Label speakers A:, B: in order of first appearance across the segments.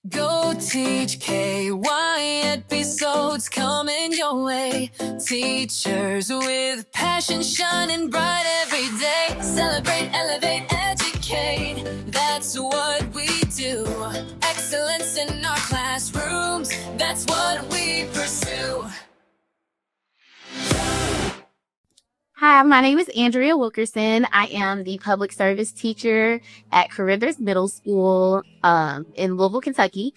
A: GoTeachKY ED-pisodes coming your way. Teachers with passion shining bright every day. Celebrate, elevate, educate. That's what we do. Excellence in our classrooms. That's what we pursue.
B: Hi, my name is Andria Wilkerson. I am the public service teacher at Carrithers Middle School in Louisville, Kentucky.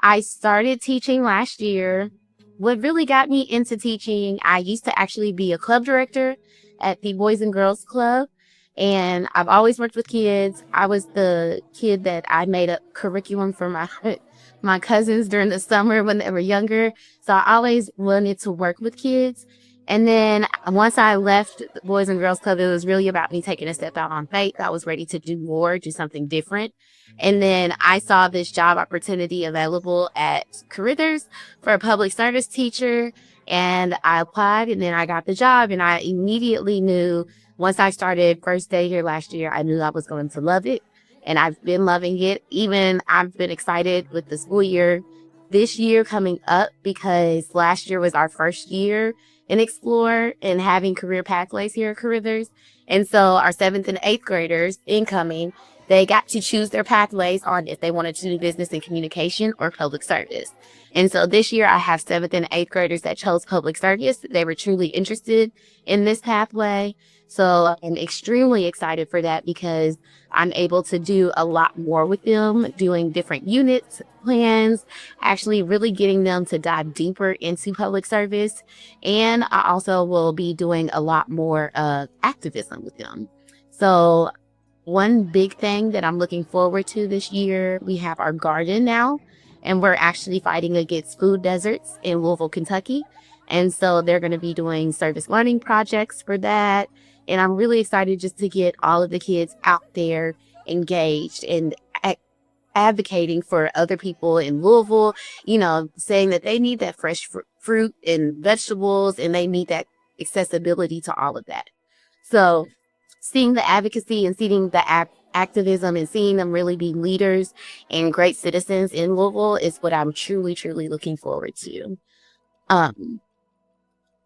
B: I started teaching last year. What really got me into teaching, I used to actually be a club director at the Boys and Girls Club, and I've always worked with kids. I was the kid that I made up curriculum for my cousins during the summer when they were younger, so I always wanted to work with kids. And then once I left the Boys and Girls Club, it was really about me taking a step out on faith. I was ready to do more, do something different. And then I saw this job opportunity available at Carrithers for a public service teacher. And I applied, and then I got the job. And I immediately knew, once I started first day here last year, I knew I was going to love it. And I've been loving it. Even I've been excited with the school year this year coming up, because last year was our first year in Explore and having career pathways here at Carrithers. And so our 7th and 8th graders incoming, they got to choose their pathways on if they wanted to do business and communication or public service. And so this year I have 7th and 8th graders that chose public service. They were truly interested in this pathway. So I'm extremely excited for that, because I'm able to do a lot more with them, doing different units, plans, actually really getting them to dive deeper into public service. And I also will be doing a lot more activism with them. So one big thing that I'm looking forward to this year, we have our garden now, and we're actually fighting against food deserts in Louisville, Kentucky. And so they're going to be doing service learning projects for that. And I'm really excited just to get all of the kids out there engaged and advocating for other people in Louisville, saying that they need that fresh fruit and vegetables, and they need that accessibility to all of that. So seeing the advocacy and seeing the activism and seeing them really be leaders and great citizens in Louisville is what I'm truly, truly looking forward to.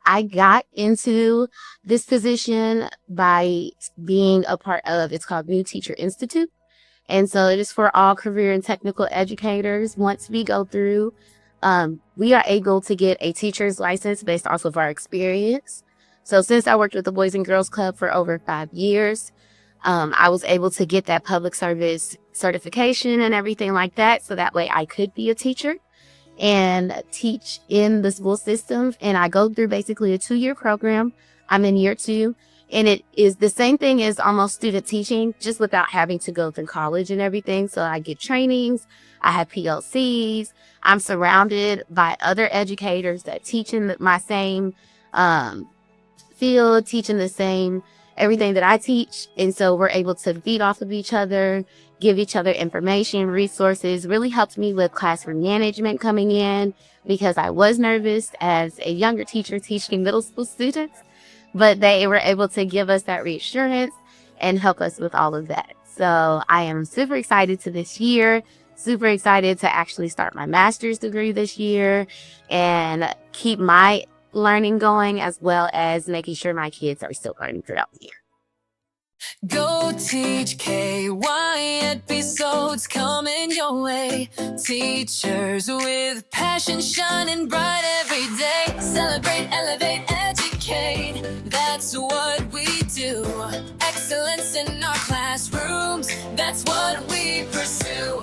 B: I got into this position by being a part of, it's called New Teacher Institute. And so it is for all career and technical educators. Once we go through, we are able to get a teacher's license based off of our experience. So since I worked with the Boys and Girls Club for over 5 years, I was able to get that public service certification and everything like that. So that way I could be a teacher and teach in the school system. And I go through basically a 2-year program. I'm in year 2, and it is the same thing as almost student teaching, just without having to go through college and everything. So I get trainings, I have PLCs, I'm surrounded by other educators that teach in my same field, teaching the same everything that I teach. And so we're able to feed off of each other, give each other information, resources. Really helped me with classroom management coming in, because I was nervous as a younger teacher teaching middle school students, but they were able to give us that reassurance and help us with all of that. So I am super excited to this year, super excited to actually start my master's degree this year and keep my learning going, as well as making sure my kids are still learning throughout the year.
A: GoTeachKY ED-pisodes coming your way. Teachers with passion shining bright every day. Celebrate, elevate, educate. That's what we do. Excellence in our classrooms. That's what we pursue.